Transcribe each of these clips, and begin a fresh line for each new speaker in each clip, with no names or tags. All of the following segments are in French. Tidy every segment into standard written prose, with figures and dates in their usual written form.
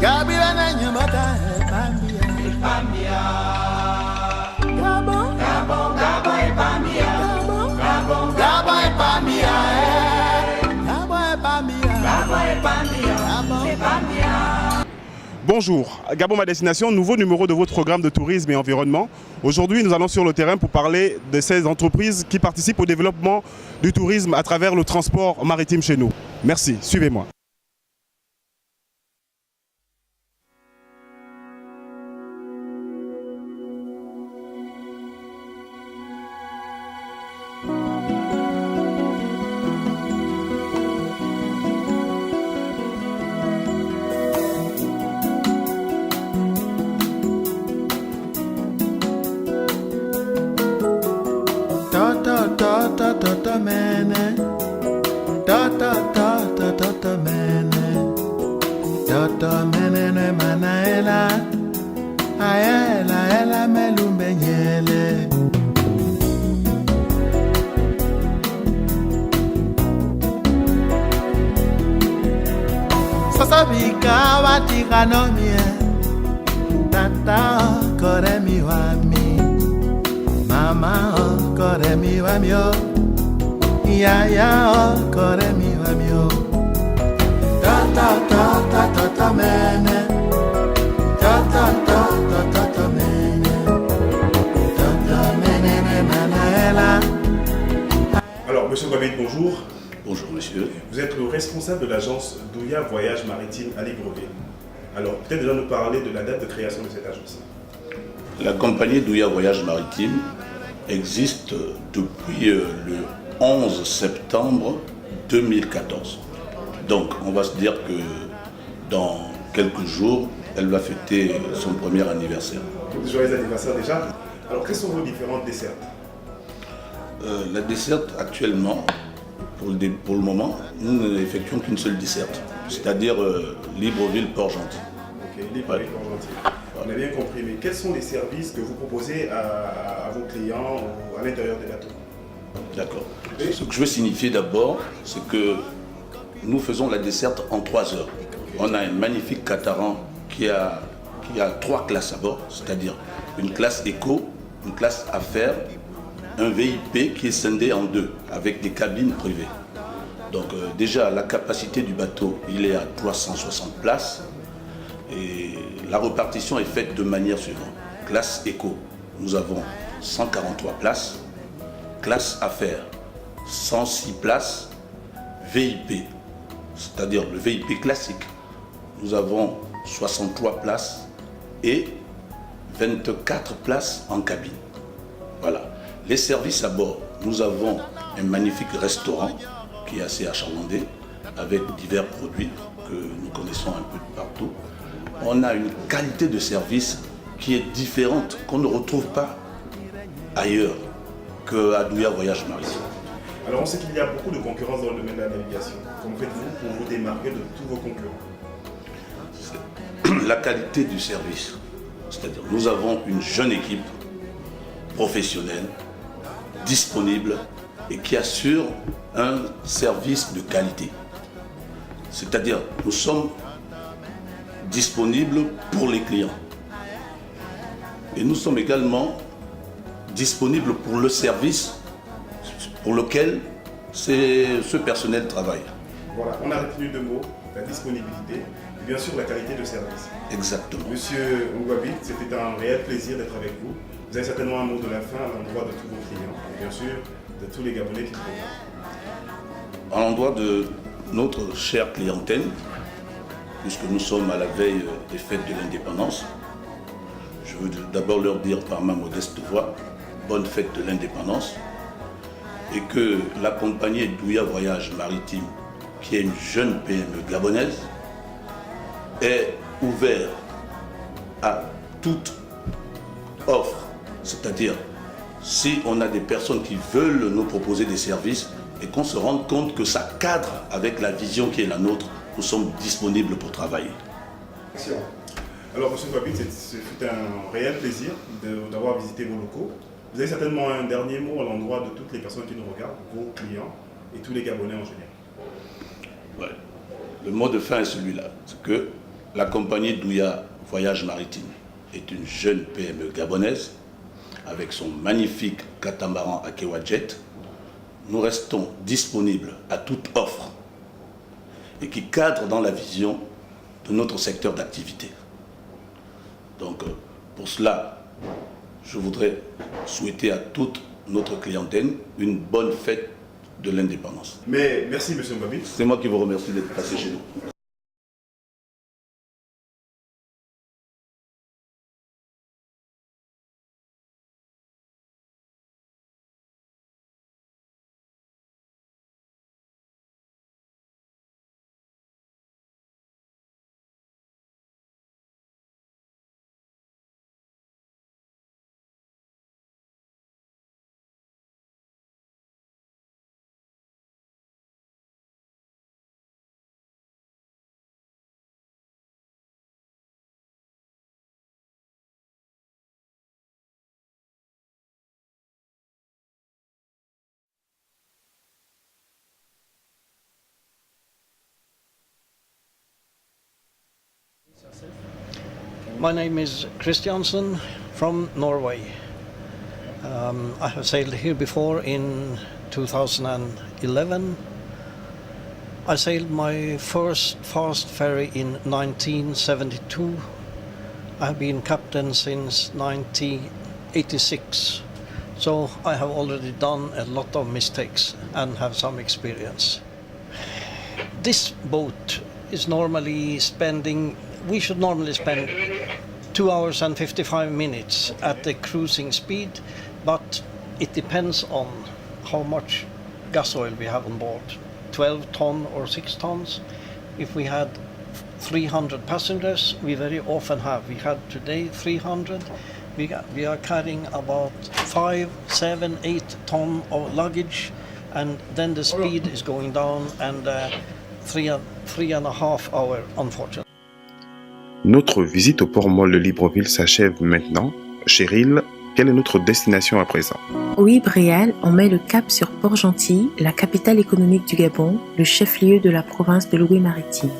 Gabila na nyamata Pambia. Pambia. Gabon. Gabon. Gabon et Pambia. Gabon. Gabon. Gabon et Pambia. Gabon et Pambia. Gabon et Pambia. Gabon et Pambia.
Bonjour, Gabon ma destination, nouveau numéro de votre programme de tourisme et environnement. Aujourd'hui, nous allons sur le terrain pour parler de ces entreprises qui participent au développement du tourisme à travers le transport maritime chez nous. Merci, suivez-moi.
Tota mene, tota mene, tota mene ne manaela, aela ela melumbe nyele. Sasa bika watika no mie, tata kore mi wami, mama kore mi wami o. Ya kore mi wamio. Ta mene. Ta mene. Ta mene ne manaela.
Alors, monsieur Gabit, bonjour.
Bonjour monsieur.
Vous êtes le responsable de l'agence Douya Voyage Maritime à Libreville. Alors, peut-être déjà nous parler de la date de création de cette agence.
La compagnie Douya Voyage Maritime existe depuis le 11 septembre 2014. Donc on va se dire que dans quelques jours, elle va fêter son premier anniversaire.
Joyeux anniversaire déjà. Alors quelles sont vos différentes dessertes?
La desserte actuellement, pour le moment, nous n'effectuons qu'une seule desserte, c'est-à-dire Libreville-Port-Gentil.
Ok, Libreville-Port-Gentil. On a bien compris, mais quels sont les services que vous proposez à vos clients ou à l'intérieur des bateaux?
D'accord. Ce que je veux signifier d'abord, c'est que nous faisons la desserte en 3 heures. On a un magnifique catamaran qui a 3 classes à bord, c'est-à-dire une classe éco, une classe affaires, un VIP qui est scindé en 2 avec des cabines privées. Donc déjà la capacité du bateau, il est à 360 places et la répartition est faite de manière suivante. Classe éco, nous avons 143 places. Classe affaires, 106 places. VIP, c'est-à-dire le VIP classique, nous avons 63 places et 24 places en cabine. Voilà. Les services à bord, nous avons un magnifique restaurant qui est assez achalandé avec divers produits que nous connaissons un peu de partout. On a une qualité de service qui est différente, qu'on ne retrouve pas ailleurs qu'à Douya Voyage Maritime.
Alors on sait qu'il y a beaucoup de concurrence dans le domaine de la navigation. Comment faites-vous pour vous démarquer de tous vos concurrents?
La qualité du service, c'est-à-dire nous avons une jeune équipe professionnelle, disponible et qui assure un service de qualité. C'est-à-dire nous sommes disponibles pour les clients. Et nous sommes également disponibles pour le service pour lequel ce personnel travaille.
Voilà, on a retenu 2 mots, la disponibilité et bien sûr la qualité de service.
Exactement.
Monsieur Ngwabit, c'était un réel plaisir d'être avec vous. Vous avez certainement un mot de la fin à l'endroit de tous vos clients et bien sûr de tous les Gabonais qui regardent.
À l'endroit de notre chère clientèle, puisque nous sommes à la veille des fêtes de l'indépendance, je veux d'abord leur dire par ma modeste voix, bonne fête de l'indépendance, et que la compagnie Douya Voyage Maritime, qui est une jeune PME gabonaise, est ouverte à toute offre. C'est-à-dire, si on a des personnes qui veulent nous proposer des services et qu'on se rende compte que ça cadre avec la vision qui est la nôtre, nous sommes disponibles pour travailler.
Excellent. Alors, M. Ngwabit, ce fut un réel plaisir d'avoir visité vos locaux. Vous avez certainement un dernier mot à l'endroit de toutes les personnes qui nous regardent, vos clients et tous les Gabonais en général.
Ouais. Le mot de fin est celui-là, c'est que La compagnie Douya Voyage Maritime est une jeune PME gabonaise avec son magnifique catamaran Akewa Jet. Nous restons disponibles à toute offre et qui cadre dans la vision de notre secteur d'activité. Donc pour cela, je voudrais souhaiter à toute notre clientèle une bonne fête de l'indépendance.
Mais merci Monsieur Mbambi.
C'est moi qui vous remercie d'être passé chez nous.
My name is Christiansen from Norway. I have sailed here before in 2011. I sailed my first fast ferry in 1972. I have been captain since 1986. So I have already done a lot of mistakes and have some experience. This boat is normally we should normally spend 2 hours and 55 minutes at the cruising speed, but it depends on how much gas oil we have on board. 12 ton or 6 tons. If we had 300 passengers, we very often have. We had today 300. We are carrying about 5, 7, 8 ton of luggage, and then the speed is going down, and 3.5 hours, unfortunately.
Notre visite au port Molle de Libreville s'achève maintenant. Cheryl, quelle est notre destination à présent?
Oui, Bréal, on met le cap sur Port-Gentil, la capitale économique du Gabon, le chef-lieu de la province de Loé-Maritime.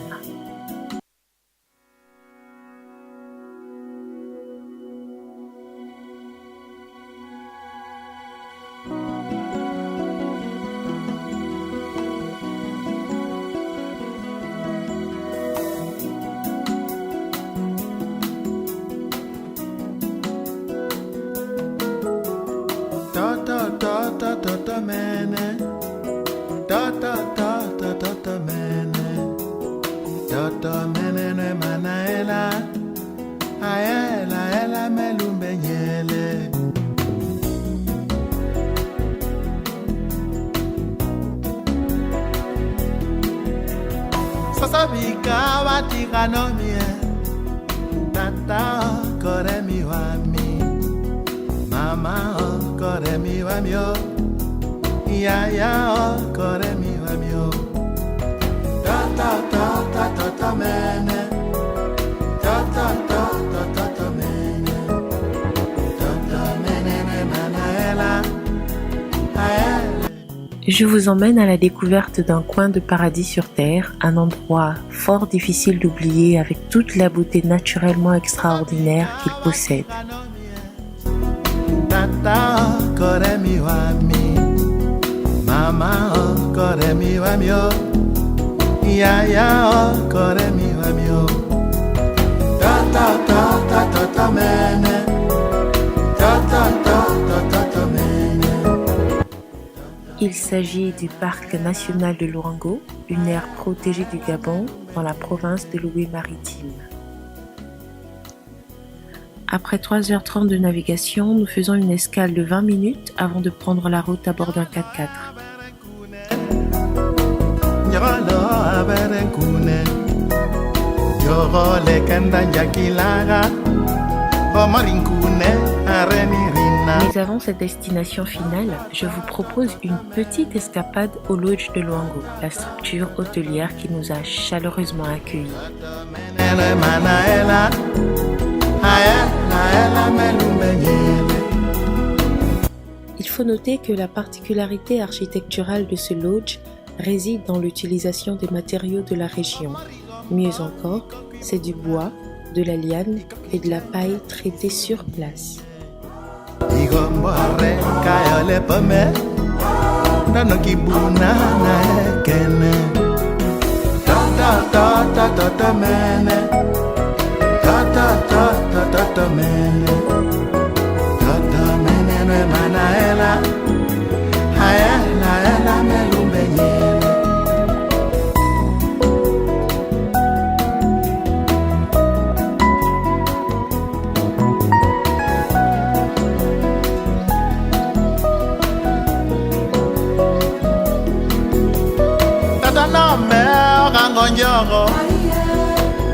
Sasabika watikanomie tata koremi wami mama koremi wamio yaya koremi wamio tata tata tata mene tata tata tata mene tata mene manaela aela.
Je vous emmène à la découverte d'un coin de paradis sur Terre, un endroit fort difficile d'oublier avec toute la beauté naturellement extraordinaire qu'il possède. Il s'agit du parc national de Louango, une aire protégée du Gabon dans la province de Loé-Maritime. Après 3h30 de navigation, nous faisons une escale de 20 minutes avant de prendre la route à bord d'un 4x4. Mais avant cette destination finale, je vous propose une petite escapade au Lodge de Louango, la structure hôtelière qui nous a chaleureusement accueillis. Il faut noter que la particularité architecturale de ce lodge réside dans l'utilisation des matériaux de la région. Mieux encore, c'est du bois, de la liane et de la paille traitée sur place.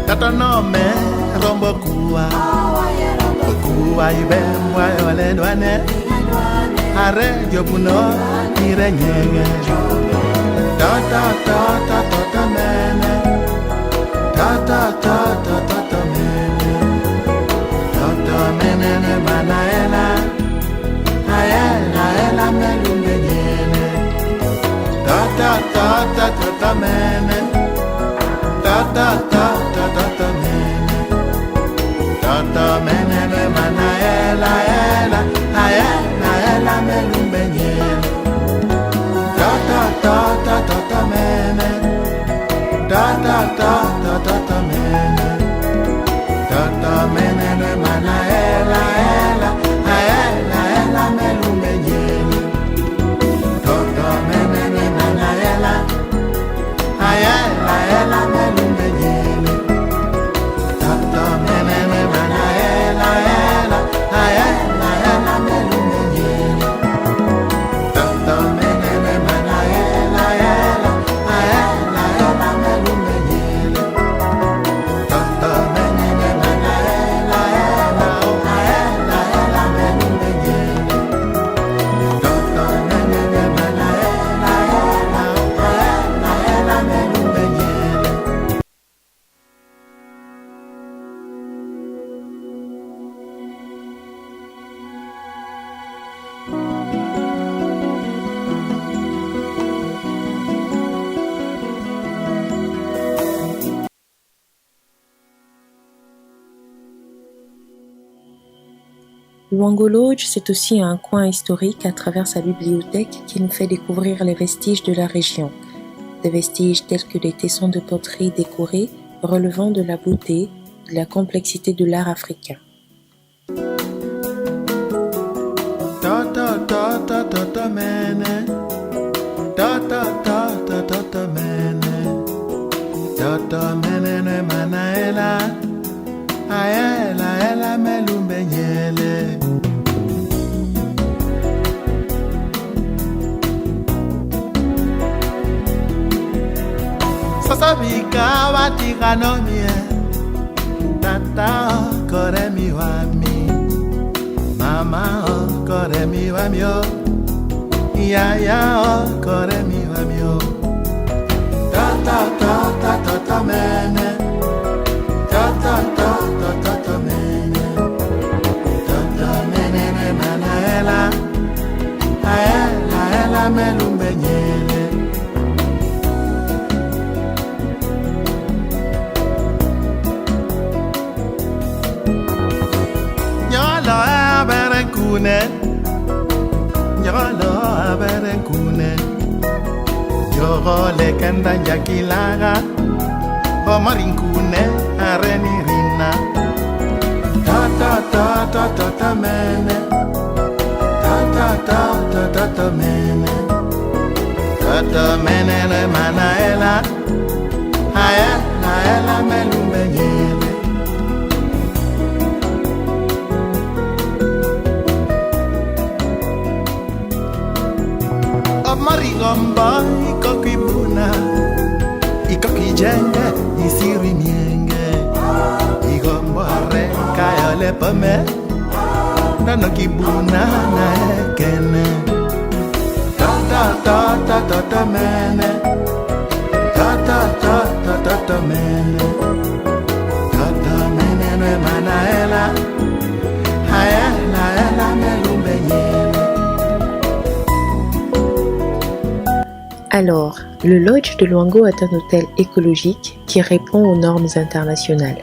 Tata no me rombo kuwa kuwa ibe mwa wale dwane are jobuno ire nyenge tata mene tata mene ne manaela ela melumbe nyene tata mene Tata mene manaela ela melumbe nyene tata mene manaela ela melumbe nyene tata mene manaela ela melumbe nyene tata mene manaela ela melumbe nyene tata mene manaela ela melumbe nyene tata mene manaela ela melumbe nyene tata mene manaela ela melumbe nyene.
Luango Lodge, c'est aussi un coin historique à travers sa bibliothèque qui nous fait découvrir les vestiges de la région. Des vestiges tels que des tessons de poterie décorés relevant de la beauté, de la complexité de l'art africain.
Tata mene tata mene manaela ela melumbe nyele sasa bika watikano mie tata kore mi wami mama kore mi wami yo ya kore mi wami yo tata mene tata mene manaela ela melumbe nyele nyolo aberenkune yoro lekenda njakilaga omarinkune arenirina tata mene tata mene le manaela ela melumbe nyele marigomba ikokibuna ikokijenge isiri mienge igomba reka yole pame nano kibuna na ekene tata mene tata mene no manaela ela melumbe nyele.
Alors, le Lodge de Luango est un hôtel écologique qui répond aux normes internationales.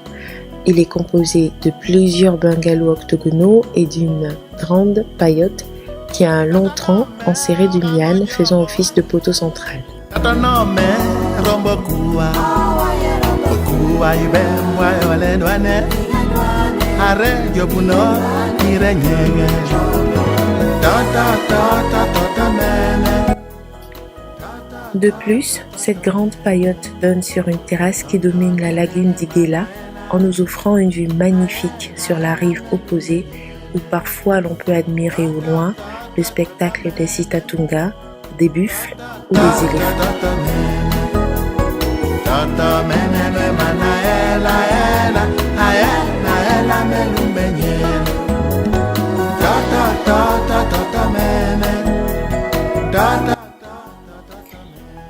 Il est composé de plusieurs bungalows octogonaux et d'une grande paillote qui a un long tronc enserré d'une liane faisant office de poteau central. De plus, cette grande paillote donne sur une terrasse qui domine la lagune d'Iguela en nous offrant une vue magnifique sur la rive opposée où parfois l'on peut admirer au loin le spectacle des Sitatunga, des buffles ou des éléphants.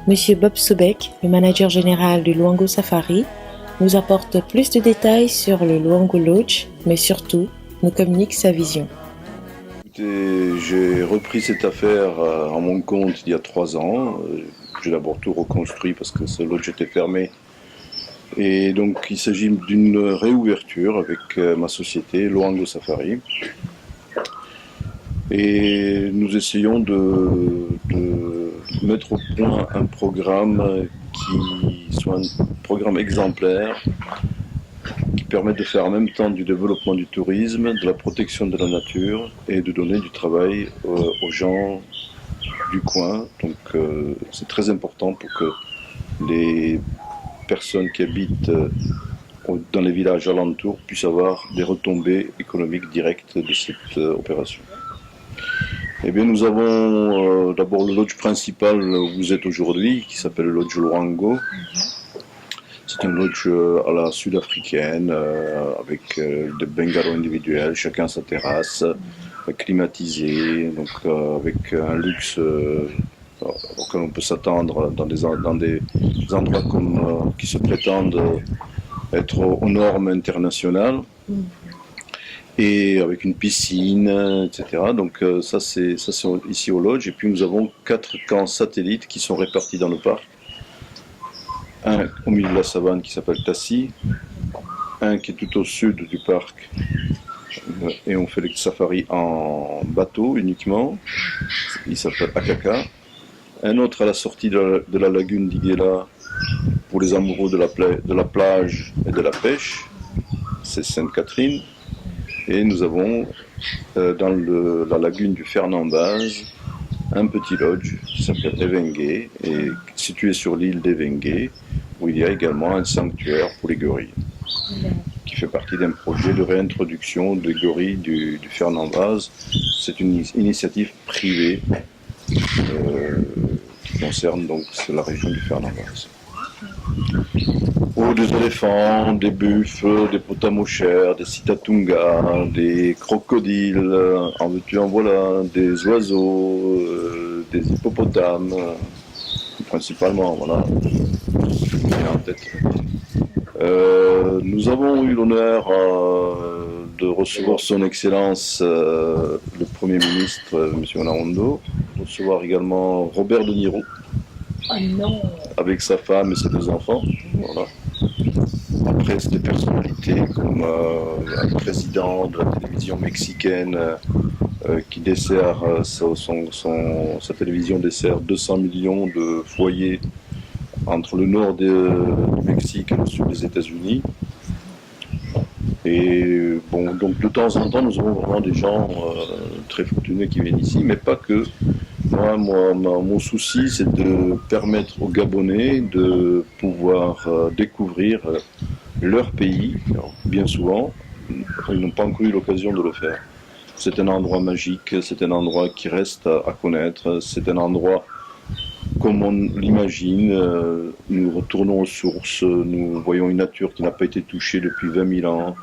Monsieur Bob Sobek, le manager général du Luango Safari, nous apporte plus de détails sur le Luango Lodge, mais surtout nous communique sa vision.
J'ai repris cette affaire à mon compte il y a 3 ans. J'ai d'abord tout reconstruit parce que ce lodge était fermé. Et donc il s'agit d'une réouverture avec ma société Luango Safari. Et nous essayons de mettre au point un programme qui soit un programme exemplaire, qui permette de faire en même temps du développement du tourisme, de la protection de la nature et de donner du travail aux gens du coin. Donc c'est très important pour que les personnes qui habitent dans les villages alentours puissent avoir des retombées économiques directes de cette opération. Eh bien, nous avons d'abord le lodge principal où vous êtes aujourd'hui, qui s'appelle le lodge Luango. C'est un lodge à la sud-africaine, avec des bungalows individuels, chacun sa terrasse, climatisé, donc avec un luxe auquel on peut s'attendre dans des endroits qui se prétendent être aux normes internationales. Et avec une piscine, etc. Donc ça c'est ici au lodge. Et puis nous avons 4 camps satellites qui sont répartis dans le parc. Un au milieu de la savane qui s'appelle Tassi, un qui est tout au sud du parc, et on fait les safaris en bateau uniquement, il s'appelle Akaka. Un autre à la sortie de la lagune d'Iguela pour les amoureux de la plage et de la pêche, c'est Sainte-Catherine. Et nous avons dans la lagune du Fernandaz un petit lodge qui s'appelle Evengue, et situé sur l'île d'Evengue, où il y a également un sanctuaire pour les gorilles, qui fait partie d'un projet de réintroduction des gorilles du Fernandaz. C'est une initiative privée qui concerne donc la région du Fernandaz. Des éléphants, des buffles, des potamochères, des sitatungas, des crocodiles, en veux-tu en voilà, des oiseaux, des hippopotames, principalement, voilà, en tête. Nous avons eu l'honneur de recevoir son Excellence le Premier ministre, M. Onaondo, recevoir également Robert De Niro, avec sa femme et ses 2 enfants. Voilà. Après, c'est des personnalités comme un président de la télévision mexicaine qui dessert, sa télévision dessert 200 millions de foyers entre le nord du Mexique et le sud des États-Unis. Et bon, donc de temps en temps, nous avons vraiment des gens très fortunés qui viennent ici, mais pas que. Mon souci, c'est de permettre aux Gabonais de pouvoir découvrir leur pays. Alors, bien souvent, ils n'ont pas encore eu l'occasion de le faire. C'est un endroit magique, c'est un endroit qui reste à connaître, c'est un endroit comme on l'imagine. Nous retournons aux sources, nous voyons une nature qui n'a pas été touchée depuis 20 000 ans.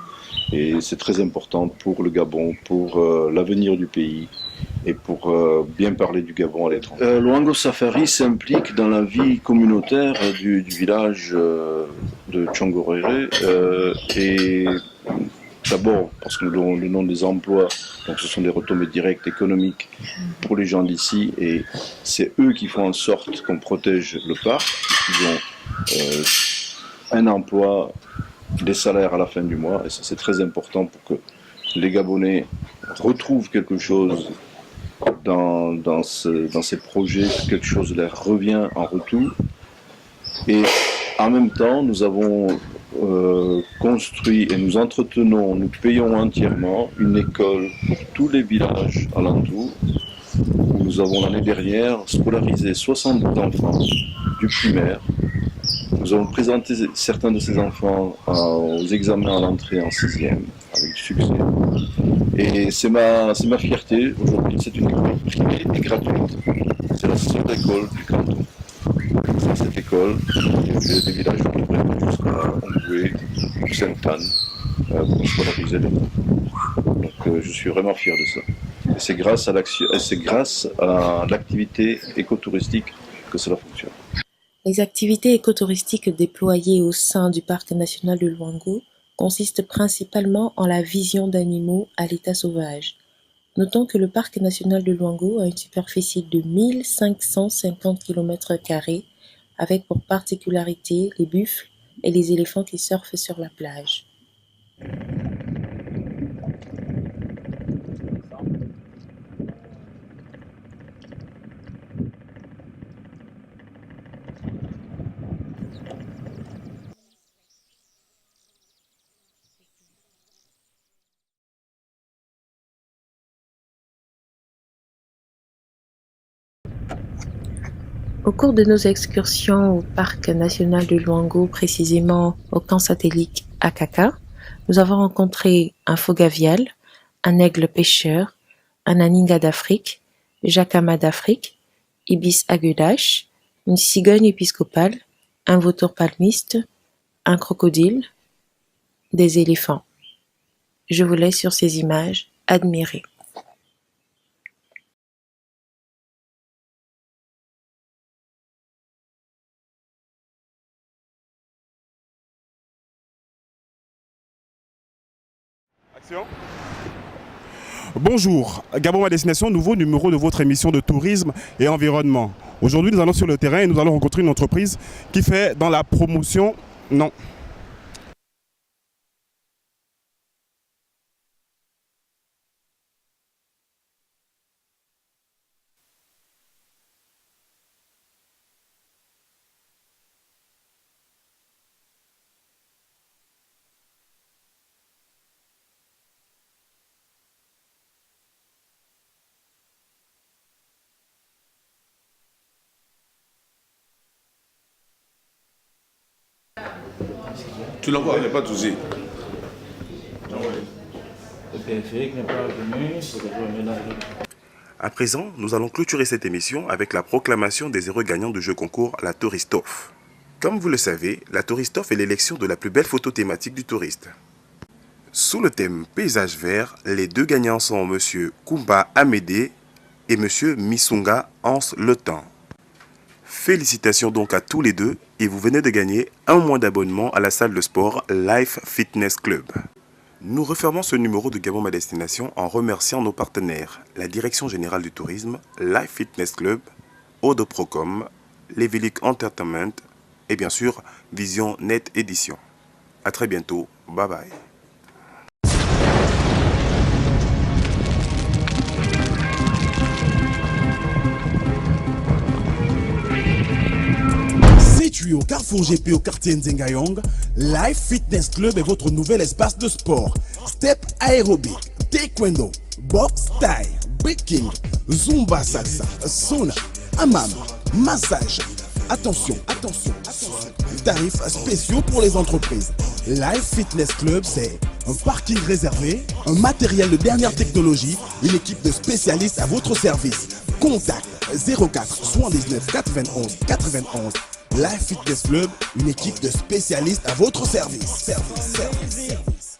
Et c'est très important pour le Gabon, pour l'avenir du pays et pour bien parler du Gabon à l'étranger. Luango Safari s'implique dans la vie communautaire du village de Tchongorere et D'abord parce que nous donnons des emplois, donc ce sont des retombées directes économiques pour les gens d'ici, et c'est eux qui font en sorte qu'on protège le parc. Ils ont un emploi, des salaires à la fin du mois, et ça c'est très important pour que les Gabonais retrouvent quelque chose dans ces projets, que quelque chose leur revient en retour. Et en même temps, nous avons construit et nous entretenons, nous payons entièrement une école pour tous les villages alentours. Nous avons l'année dernière scolarisé 60 enfants du primaire. Nous avons présenté certains de ces enfants aux examens à l'entrée en 6e avec succès. Et c'est ma fierté. Aujourd'hui, c'est une école privée et gratuite. C'est la seule école du canton. Dans cette école, il y a des villages jusqu'à Ongoué, Sainte-Anne, pour scolariser les enfants. Donc je suis vraiment fier de ça. Et c'est grâce à l'activité écotouristique que cela fonctionne.
Les activités écotouristiques déployées au sein du parc national de Luango consistent principalement en la vision d'animaux à l'état sauvage. Notons que le parc national de Luango a une superficie de 1550 km² avec pour particularité les buffles et les éléphants qui surfent sur la plage. Au cours de nos excursions au parc national de Luango, précisément au camp satellite Akaka, nous avons rencontré un faux-gavial, un aigle pêcheur, un aninga d'Afrique, jacama d'Afrique, ibis agudache, une cigogne épiscopale, un vautour palmiste, un crocodile, des éléphants. Je vous laisse sur ces images admirer.
Bonjour, Gabon ma destination, nouveau numéro de votre émission de tourisme et environnement. Aujourd'hui, nous allons sur le terrain et nous allons rencontrer une entreprise qui fait dans la promotion... Non.
Tu l'envoies, il n'y a pas de souci.
Le périphérique n'est pas venu, c'est que je remets là.
À présent, nous allons clôturer cette émission avec la proclamation des heureux gagnants du jeu concours La Touristoff. Comme vous le savez, la Touristoff est l'élection de la plus belle photo thématique du touriste. Sous le thème paysage vert, les deux gagnants sont M. Kumba Amédée et M. Misunga Hans Le Temps. Félicitations donc à tous les deux et vous venez de gagner un mois d'abonnement à la salle de sport Life Fitness Club. Nous refermons ce numéro de Gabon ma destination en remerciant nos partenaires, la Direction Générale du Tourisme, Life Fitness Club, Odo Procom, Levelic Entertainment et bien sûr Vision Net Édition. A très bientôt, bye bye.
Situé au Carrefour GP au quartier Nzengayong, Life Fitness Club est votre nouvel espace de sport. Step aérobic, taekwondo, boxe thaï, breaking, zumba salsa, sauna, hammam, massage. Attention, tarifs spéciaux pour les entreprises. Life Fitness Club, c'est un parking réservé, un matériel de dernière technologie, une équipe de spécialistes à votre service. Contact 04 79 91 91. Life Fitness Club, une équipe de spécialistes à votre service. Service.